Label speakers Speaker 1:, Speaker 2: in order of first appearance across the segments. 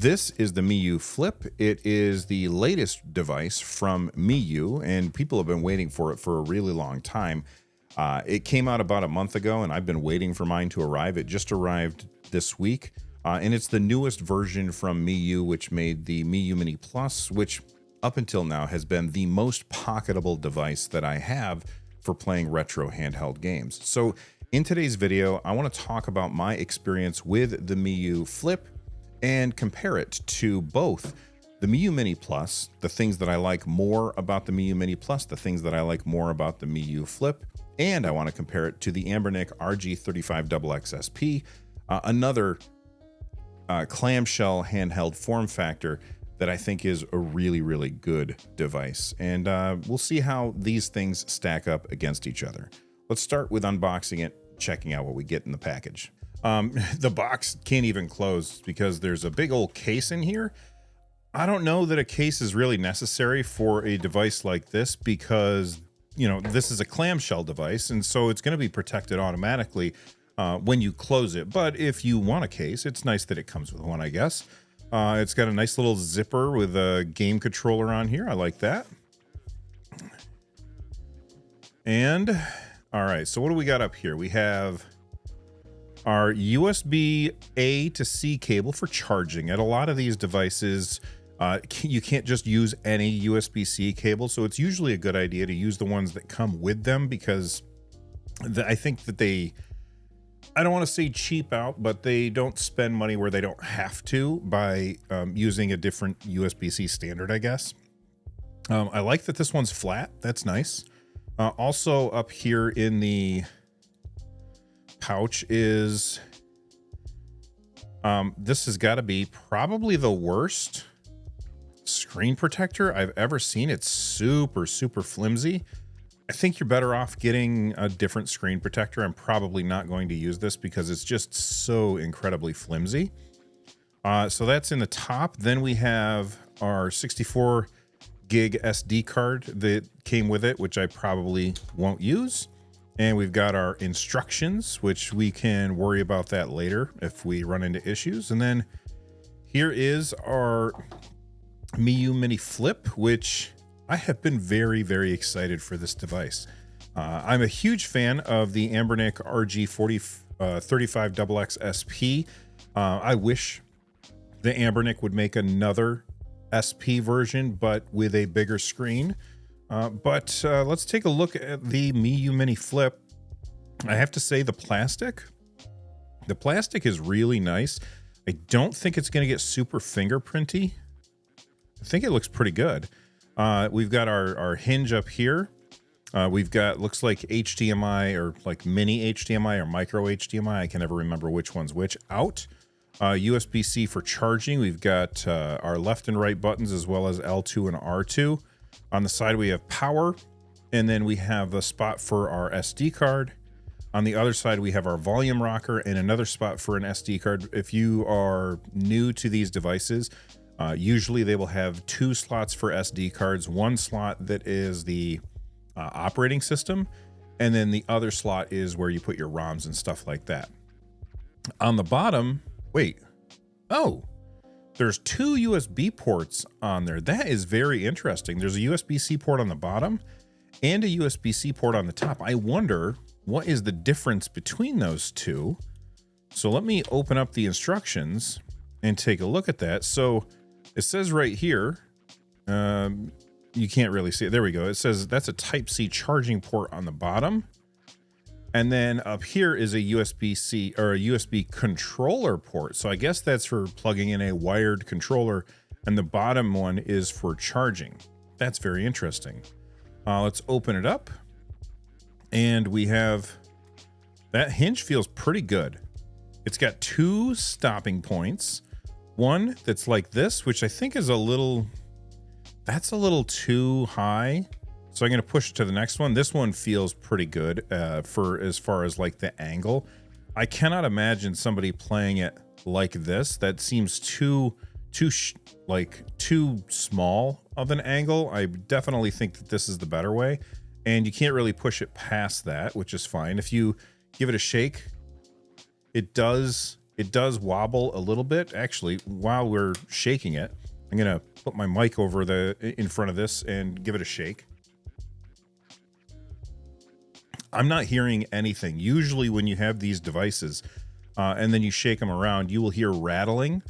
Speaker 1: This is the Miyoo Flip. It is the latest device from Miyoo, and people have been waiting for it for a really long time. It came out about a month ago, and I've been waiting for mine to arrive. It just arrived this week, and it's the newest version from Miyoo, which made the Miyoo Mini Plus, which up until now has been the most pocketable device that I have for playing retro handheld games. So in today's video, I want to talk about my experience with the Miyoo Flip and compare it to both the Miyoo Mini Plus, the things that I like more about the Miyoo Mini Plus, the things that I like more about the Miyoo Flip, and I want to compare it to the Anbernic RG35XXSP, another clamshell handheld form factor that I think is a really, really good device. And we'll see how these things stack up against each other. Let's start with unboxing it, checking out what we get in the package. The box can't even close because there's a big old case in here. I don't know that a case is really necessary for a device like this because, you know, this is a clamshell device, and so it's going to be protected automatically when you close it. But if you want a case, it's nice that it comes with one, I guess. It's got a nice little zipper with a game controller on here. I like that. And all right, so what do we got up here? We have our USB A to C cable for charging it. A lot of these devices, you can't just use any USB-C cable, so it's usually a good idea to use the ones that come with them because I think that I don't want to say cheap out, but they don't spend money where they don't have to by using a different USB-C standard, I guess. I like that this one's flat. That's nice. Also up here in the pouch is this has got to be probably the worst screen protector I've ever seen. It's super flimsy. I think you're better off getting a different screen protector. I'm probably not going to use this because it's just so incredibly flimsy. So that's in the top. Then we have our 64 gig SD card that came with it, which I probably won't use. And we've got our instructions, which we can worry about that later if we run into issues. And then here is our Miyoo Mini Flip, which I have been very excited for this device. I'm a huge fan of the Anbernic RG35XXSP. I wish the Anbernic would make another SP version, but with a bigger screen. But let's take a look at the Miyoo Mini Flip. I have to say the plastic is really nice. I don't think it's going to get super fingerprinty. I think it looks pretty good. We've got our hinge up here. We've got, looks like HDMI or like mini HDMI or micro HDMI. I can never remember which one's which. Out. USB-C for charging. We've got our left and right buttons as well as L2 and R2. On the side, we have power, and then we have a spot for our SD card. On the other side, we have our volume rocker and another spot for an SD card. If you are new to these devices, usually they will have two slots for SD cards, one slot that is the operating system, and then the other slot is where you put your ROMs and stuff like that. On the bottom, there's two USB ports on there. That is very interesting. There's a USB-C port on the bottom and a USB-C port on the top. I wonder what is the difference between those two. So let me open up the instructions and take a look at that. So it says right here, you can't really see it. There we go. It says that's a Type-C charging port on the bottom. And then up here is a USB-C or a USB controller port. So I guess that's for plugging in a wired controller. And the bottom one is for charging. That's very interesting. Let's open it up. And we have, that hinge feels pretty good. It's got two stopping points. One that's like this, which I think is that's a little too high. So I'm going to push it to the next one. This one feels pretty good for as far as like the angle. I cannot imagine somebody playing it like this. That seems too small of an angle. I definitely think that this is the better way. And you can't really push it past that, which is fine. If you give it a shake, it does it does wobble a little bit. Actually, while we're shaking it, I'm gonna put my mic over in front of this and give it a shake. I'm not hearing anything. Usually when you have these devices and then you shake them around, you will hear rattling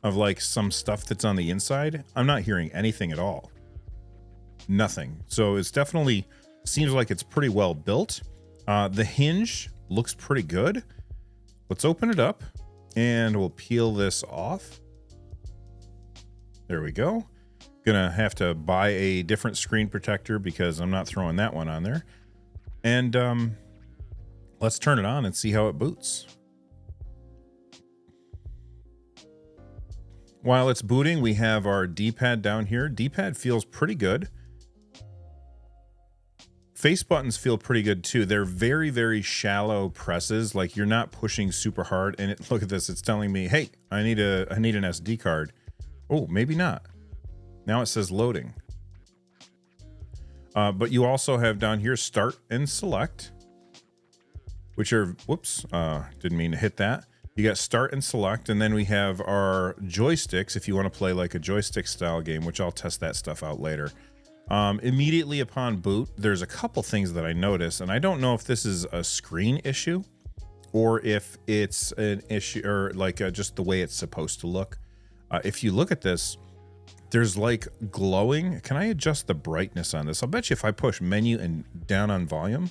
Speaker 1: of like some stuff that's on the inside. I'm not hearing anything at all. Nothing. So it's definitely seems like it's pretty well built. The hinge looks pretty good. Let's open it up and we'll peel this off. There we go. Gonna have to buy a different screen protector because I'm not throwing that one on there. And let's turn it on and see how it boots. While it's booting, we have our D-pad down here. D-pad feels pretty good. Face buttons feel pretty good too. They're very, very shallow presses. Like you're not pushing super hard. And look at this. It's telling me, hey, I need an SD card. Oh, maybe not. Now it says loading. But you also have down here start and select, which are, whoops, didn't mean to hit that. You got start and select, and then we have our joysticks if you want to play like a joystick style game, which I'll test that stuff out later. Immediately upon boot, there's a couple things that I noticed, and I don't know if this is a screen issue or if it's an issue or like just the way it's supposed to look. If you look at this, there's like glowing. Can I adjust the brightness on this? I'll bet you if I push menu and down on volume.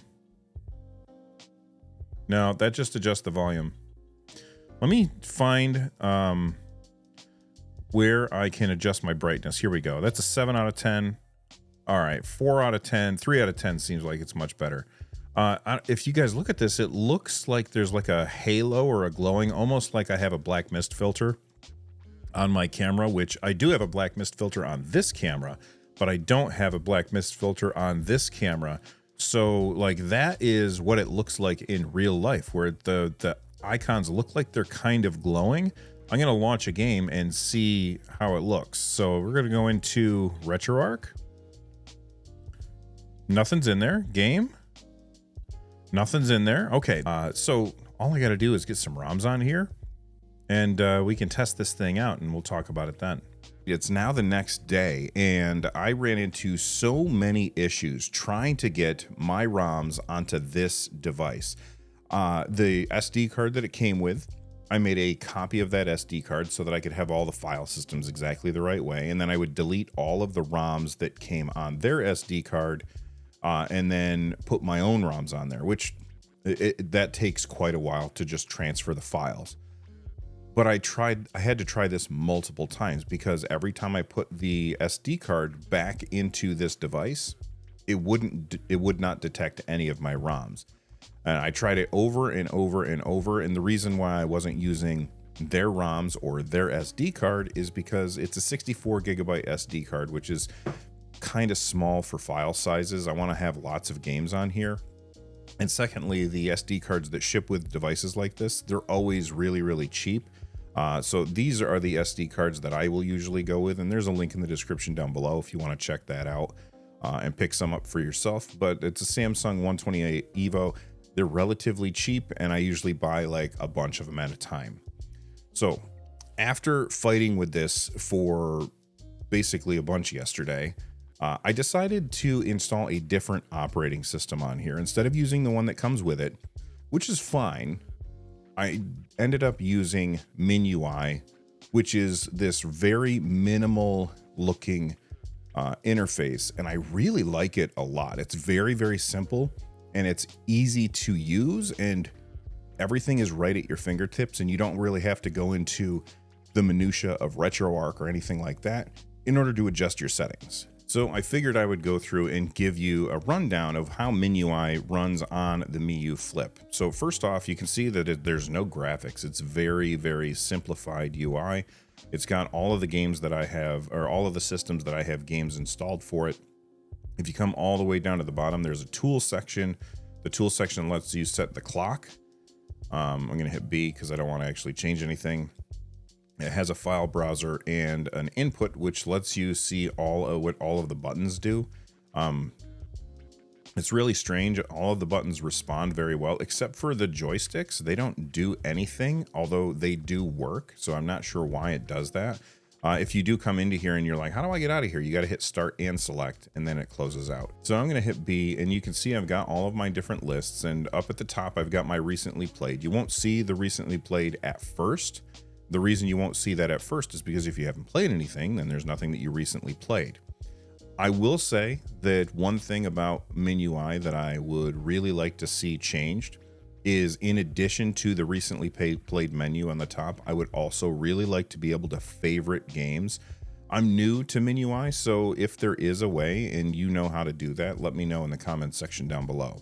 Speaker 1: No, that just adjusts the volume. Let me find where I can adjust my brightness. Here we go. That's a 7 out of 10. All right, 4 out of 10. 3 out of 10 seems like it's much better. If you guys look at this, it looks like there's like a halo or a glowing, almost like I have a black mist filter on my camera, which I do have a black mist filter on this camera, but I don't have a black mist filter on this camera. So like that is what it looks like in real life, where the icons look like they're kind of glowing. I'm going to launch a game and see how it looks. So we're going to go into RetroArch. Nothing's in there. Game. Nothing's in there. Okay. So all I got to do is get some ROMs on here and we can test this thing out and we'll talk about it then. It's now the next day and I ran into so many issues trying to get my ROMs onto this device. The SD card that it came with, I made a copy of that SD card so that I could have all the file systems exactly the right way. And then I would delete all of the ROMs that came on their SD card and then put my own ROMs on there, which that takes quite a while to just transfer the files. But I had to try this multiple times because every time I put the SD card back into this device, it would not detect any of my ROMs. And I tried it over and over and over. And the reason why I wasn't using their ROMs or their SD card is because it's a 64 gigabyte SD card, which is kind of small for file sizes. I want to have lots of games on here. And secondly, the SD cards that ship with devices like this, they're always really, really cheap. So these are the SD cards that I will usually go with. And there's a link in the description down below if you want to check that out and pick some up for yourself. But it's a Samsung 128 Evo. They're relatively cheap, and I usually buy like a bunch of them at a time. So after fighting with this for basically a bunch yesterday, I decided to install a different operating system on here. Instead of using the one that comes with it, which is fine, I ended up using MinUI, which is this very minimal looking interface, and I really like it a lot. It's very, very simple. And it's easy to use and everything is right at your fingertips and you don't really have to go into the minutia of RetroArch or anything like that in order to adjust your settings. So I figured I would go through and give you a rundown of how MinUI runs on the Miyoo Flip. So first off, you can see that there's no graphics. It's very, very simplified UI. It's got all of the games that I have, or all of the systems that I have games installed for it. If you come all the way down to the bottom, there's a tool section. The tool section lets you set the clock. I'm going to hit B because I don't want to actually change anything. It has a file browser and an input, which lets you see what all of the buttons do. It's really strange. All of the buttons respond very well, except for the joysticks. They don't do anything, although they do work. So I'm not sure why it does that. If you do come into here and you're like, how do I get out of here? You got to hit start and select, and then it closes out. So I'm going to hit B, and you can see I've got all of my different lists, and up at the top, I've got my recently played. You won't see the recently played at first. The reason you won't see that at first is because if you haven't played anything, then there's nothing that you recently played. I will say that one thing about MinUI that I would really like to see changed is, in addition to the recently played menu on the top, I would also really like to be able to favorite games. I'm new to MinUI, so if there is a way and you know how to do that, let me know in the comments section down below.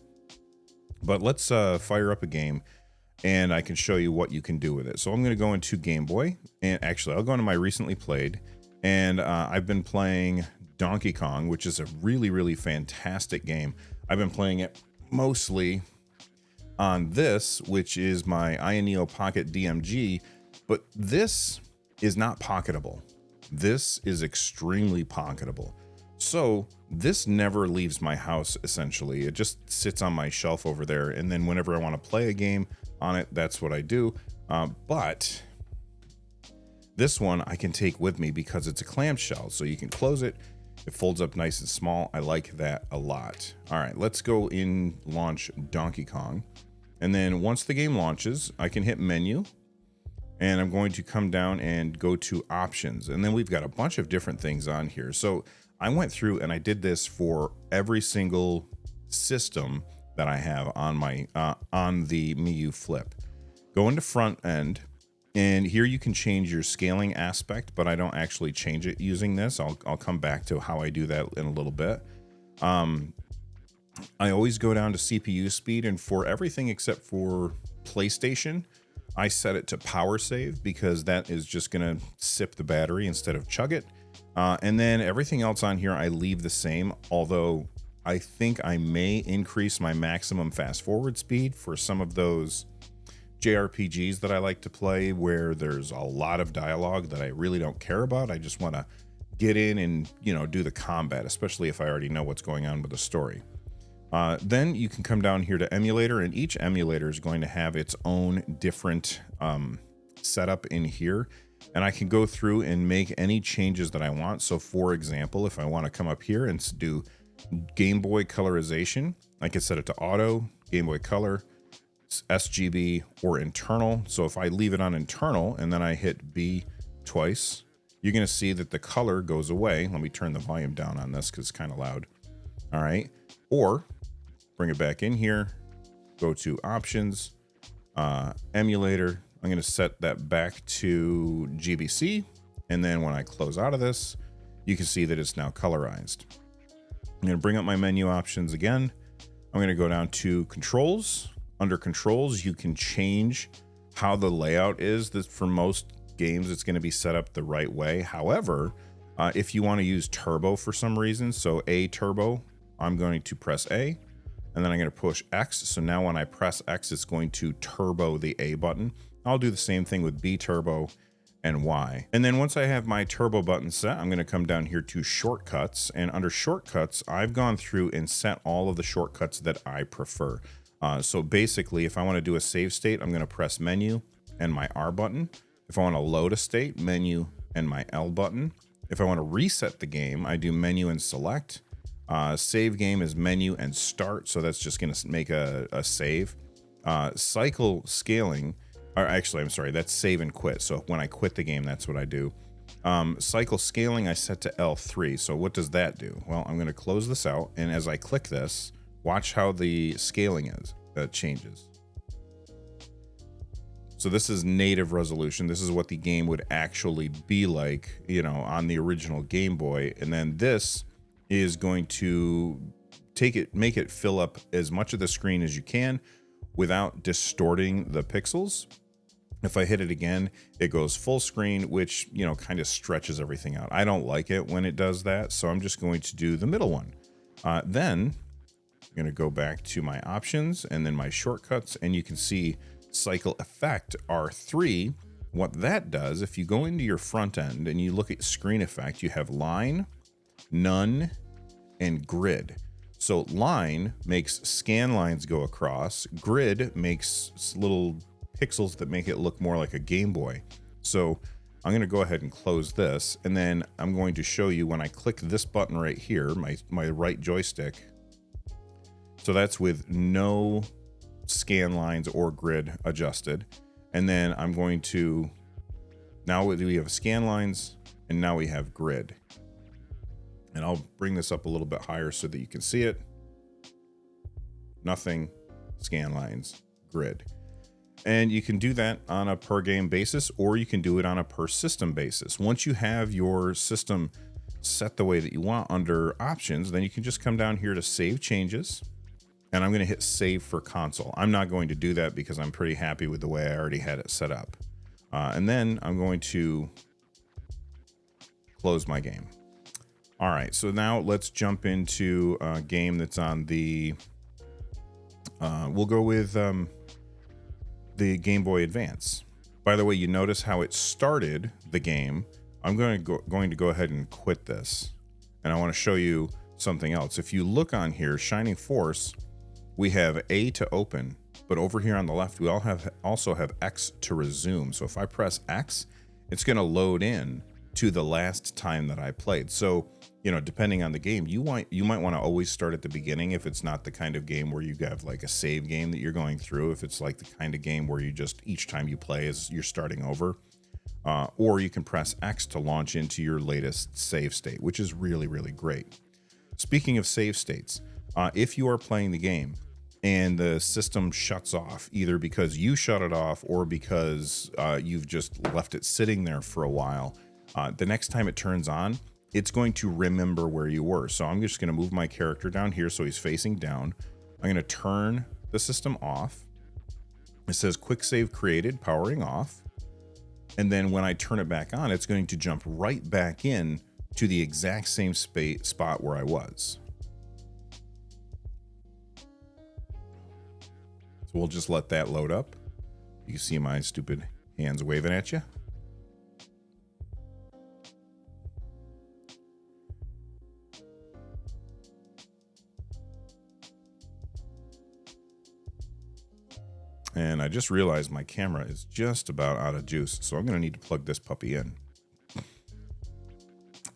Speaker 1: But let's fire up a game and I can show you what you can do with it. So I'm going to go into Game Boy, and actually I'll go into my recently played, and I've been playing Donkey Kong, which is a really, really fantastic game. I've been playing it mostly on this, which is my Miyoo Pocket DMG, but this is not pocketable. This is extremely pocketable. So this never leaves my house, essentially. It just sits on my shelf over there, and then whenever I want to play a game on it, that's what I do. But this one I can take with me because it's a clamshell, so you can close it. It folds up nice and small. I like that a lot. All right, let's go in launch Donkey Kong. And then once the game launches, I can hit menu, and I'm going to come down and go to options. And then we've got a bunch of different things on here. So I went through and I did this for every single system that I have on my on the Miyoo Flip. Go into front end, and here you can change your scaling aspect, but I don't actually change it using this. I'll come back to how I do that in a little bit. I always go down to CPU speed, and for everything except for PlayStation, I set it to power save because that is just going to sip the battery instead of chug it. And then everything else on here I leave the same, although I think I may increase my maximum fast forward speed for some of those JRPGs that I like to play where there's a lot of dialogue that I really don't care about. I just want to get in and, you know, do the combat, especially if I already know what's going on with the story. Then you can come down here to emulator, and each emulator is going to have its own different setup in here. And I can go through and make any changes that I want. So for example, if I want to come up here and do Game Boy colorization, I can set it to auto, Game Boy color, SGB, or internal. So if I leave it on internal and then I hit B twice, you're going to see that the color goes away. Let me turn the volume down on this because it's kind of loud. All right. Or bring it back in here, go to options, emulator. I'm going to set that back to GBC. And then when I close out of this, you can see that it's now colorized. I'm going to bring up my menu options again. I'm going to go down to controls. Under controls, you can change how the layout is. That for most games, it's going to be set up the right way. However, if you want to use turbo for some reason, so A turbo, I'm going to press A, and then I'm going to push X. So now when I press X, it's going to turbo the A button. I'll do the same thing with B turbo and Y. And then once I have my turbo button set, I'm going to come down here to shortcuts. And under shortcuts, I've gone through and set all of the shortcuts that I prefer. So basically, if I want to do a save state, I'm going to press menu and my R button. If I want to load a state, menu and my L button. If I want to reset the game, I do menu and select. Save game is menu and start. So that's just going to make a save. Cycle scaling, or actually, I'm sorry, that's save and quit. So when I quit the game, that's what I do. Cycle scaling, I set to L3. So what does that do? Well, I'm going to close this out. And as I click this, watch how the scaling is changes. So this is native resolution. This is what the game would actually be like, you know, on the original Game Boy. And then this is going to make it fill up as much of the screen as you can without distorting the pixels. If I hit it again, it goes full screen, which, you know, kind of stretches everything out. I don't like it when it does that. So I'm just going to do the middle one. Then I'm going to go back to my options and then my shortcuts, and you can see cycle effect R3. What that does, if you go into your front end and you look at screen effect, you have line, none, and grid. So line makes scan lines go across. Grid makes little pixels that make it look more like a Game Boy. So I'm going to go ahead and close this, and then I'm going to show you when I click this button right here, my right joystick. So that's with no scan lines or grid adjusted. And then I'm going to, now we have scan lines and now we have grid. And I'll bring this up a little bit higher so that you can see it. Nothing, scan lines, grid. And you can do that on a per game basis, or you can do it on a per system basis. Once you have your system set the way that you want under options, then you can just come down here to save changes. And I'm going to hit save for console. I'm not going to do that because I'm pretty happy with the way I already had it set up. And then I'm going to close my game. All right, so now let's jump into a game that's on the, we'll go with the Game Boy Advance. By the way, you notice how it started the game. I'm going to go ahead and quit this. And I want to show you something else. If you look on here, Shining Force, we have A to open, but over here on the left, we also have X to resume. So if I press X, it's going to load in to the last time that I played. So, you know, depending on the game, you might want to always start at the beginning if it's not the kind of game where you have like a save game that you're going through. If it's like the kind of game where you just each time you play is you're starting over. Or you can press X to launch into your latest save state, which is really, really great. Speaking of save states, if you are playing the game and the system shuts off, either because you shut it off or because you've just left it sitting there for a while, the next time it turns on, it's going to remember where you were. So I'm just going to move my character down here so he's facing down. I'm going to turn the system off. It says quick save created, powering off. And then when I turn it back on, it's going to jump right back in to the exact same spot where I was. So we'll just let that load up. You can see my stupid hands waving at you. And I just realized my camera is just about out of juice, so I'm going to need to plug this puppy in.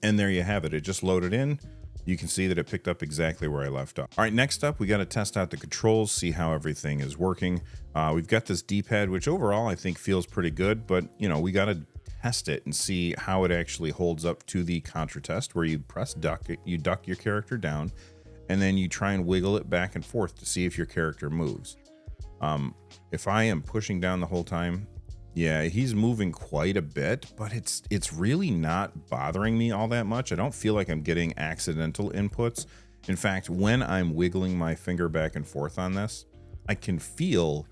Speaker 1: And there you have it. It just loaded in. You can see that it picked up exactly where I left off. All right, next up, we got to test out the controls, see how everything is working. We've got this D-pad, which overall I think feels pretty good, but you know, we got to test it and see how it actually holds up to the contra test, where you press duck, you duck your character down, and then you try and wiggle it back and forth to see if your character moves. If I am pushing down the whole time, yeah, he's moving quite a bit, but it's really not bothering me all that much. I don't feel like I'm getting accidental inputs. In fact, when I'm wiggling my finger back and forth on this, I can feel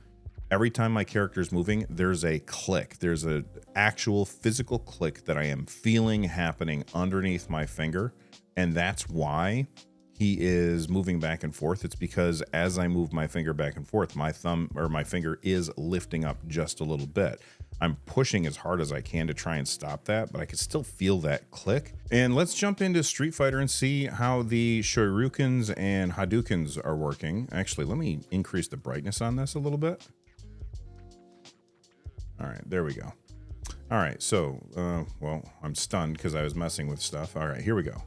Speaker 1: every time my character's moving, there's a click. There's an actual physical click that I am feeling happening underneath my finger, and that's why he is moving back and forth. It's because as I move my finger back and forth, my thumb or my finger is lifting up just a little bit. I'm pushing as hard as I can to try and stop that, but I can still feel that click. And let's jump into Street Fighter and see how the Shoryukens and Hadoukens are working. Actually, let me increase the brightness on this a little bit. All right, there we go. All right, so, well, I'm stunned because I was messing with stuff. All right, here we go.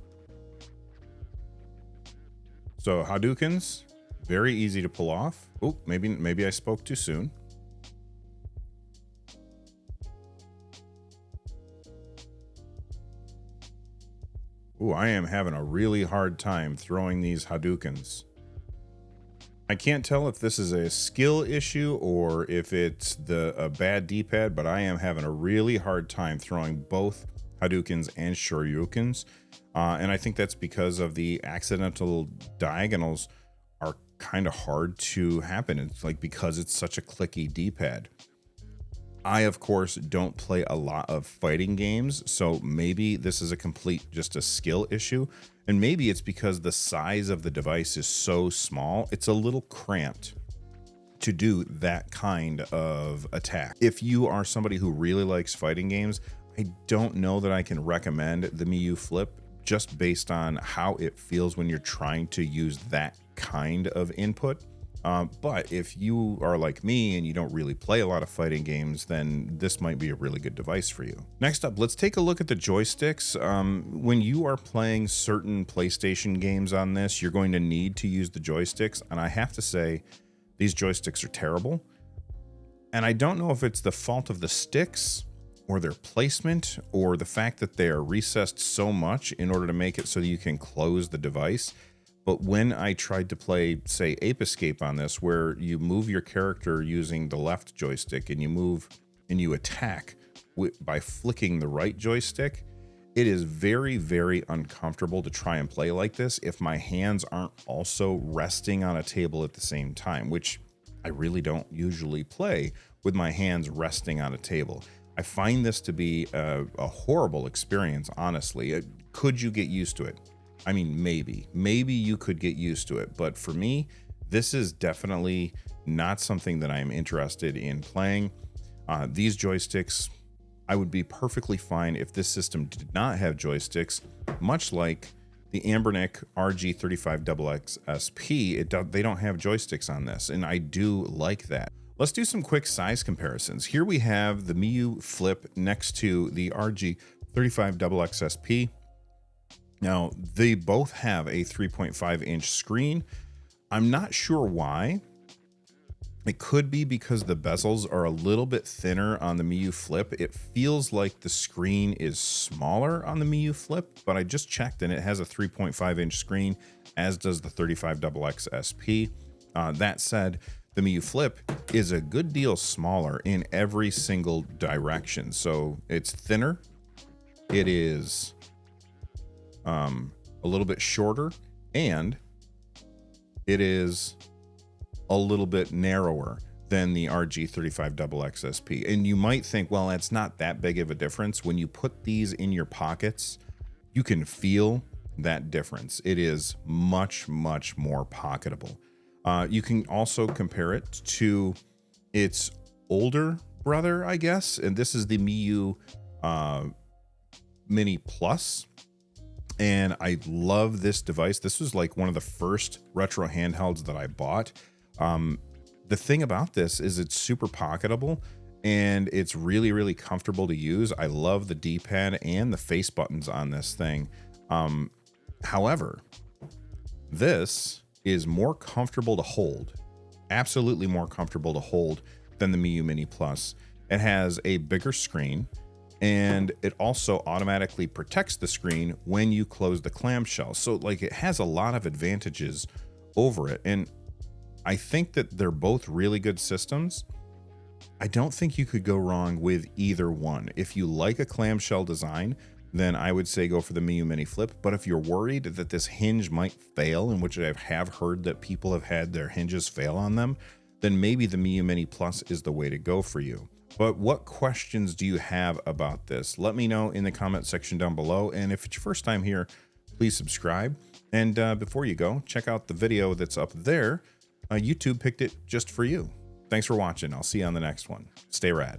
Speaker 1: So Hadoukens, very easy to pull off. Oh, maybe I spoke too soon. Ooh, I am having a really hard time throwing these Hadoukens. I can't tell if this is a skill issue or if it's a bad D-pad, but I am having a really hard time throwing both Hadoukens and Shoryukens. And I think that's because of the accidental diagonals are kind of hard to happen. It's like because it's such a clicky D-pad. I, of course, don't play a lot of fighting games, so maybe this is just a skill issue. And maybe it's because the size of the device is so small, it's a little cramped to do that kind of attack. If you are somebody who really likes fighting games, I don't know that I can recommend the Miyoo Flip just based on how it feels when you're trying to use that kind of input. But if you are like me and you don't really play a lot of fighting games, then this might be a really good device for you. Next up, let's take a look at the joysticks. When you are playing certain PlayStation games on this, you're going to need to use the joysticks. And I have to say, these joysticks are terrible. And I don't know if it's the fault of the sticks or their placement or the fact that they are recessed so much in order to make it so you can close the device. But when I tried to play, say, Ape Escape on this, where you move your character using the left joystick and you move and you attack by flicking the right joystick, it is very, very uncomfortable to try and play like this if my hands aren't also resting on a table at the same time, which I really don't usually play with my hands resting on a table. I find this to be a horrible experience, honestly. Could you get used to it? I mean, maybe you could get used to it, but for me, this is definitely not something that I'm interested in playing. These joysticks, I would be perfectly fine if this system did not have joysticks, much like the Anbernic RG35XX SP. They don't have joysticks on this, and I do like that. Let's do some quick size comparisons. Here we have the Miyoo Flip next to the RG35XX SP. Now, they both have a 3.5-inch screen. I'm not sure why. It could be because the bezels are a little bit thinner on the Miyoo Flip. It feels like the screen is smaller on the Miyoo Flip, but I just checked and it has a 3.5-inch screen, as does the 35XX SP. That said, the Miyoo Flip is a good deal smaller in every single direction. So it's thinner. It is a little bit shorter, and it is a little bit narrower than the RG35XX SP. And you might think, well, that's not that big of a difference. When you put these in your pockets, you can feel that difference. It is much, much more pocketable. You can also compare it to its older brother, I guess. And this is the Miyoo Mini Plus. And I love this device. This was like one of the first retro handhelds that I bought. The thing about this is it's super pocketable and it's really, really comfortable to use. I love the D-pad and the face buttons on this thing. However, this is more comfortable to hold, absolutely more comfortable to hold than the Miyoo Mini Plus. It has a bigger screen, and it also automatically protects the screen when you close the clamshell. So like it has a lot of advantages over it. And I think that they're both really good systems. I don't think you could go wrong with either one. If you like a clamshell design, then I would say go for the Miyoo Mini Flip. But if you're worried that this hinge might fail, in which I have heard that people have had their hinges fail on them, then maybe the Miyoo Mini Plus is the way to go for you. But what questions do you have about this? Let me know in the comment section down below. And if it's your first time here, please subscribe. And before you go, check out the video that's up there. YouTube picked it just for you. Thanks for watching. I'll see you on the next one. Stay rad.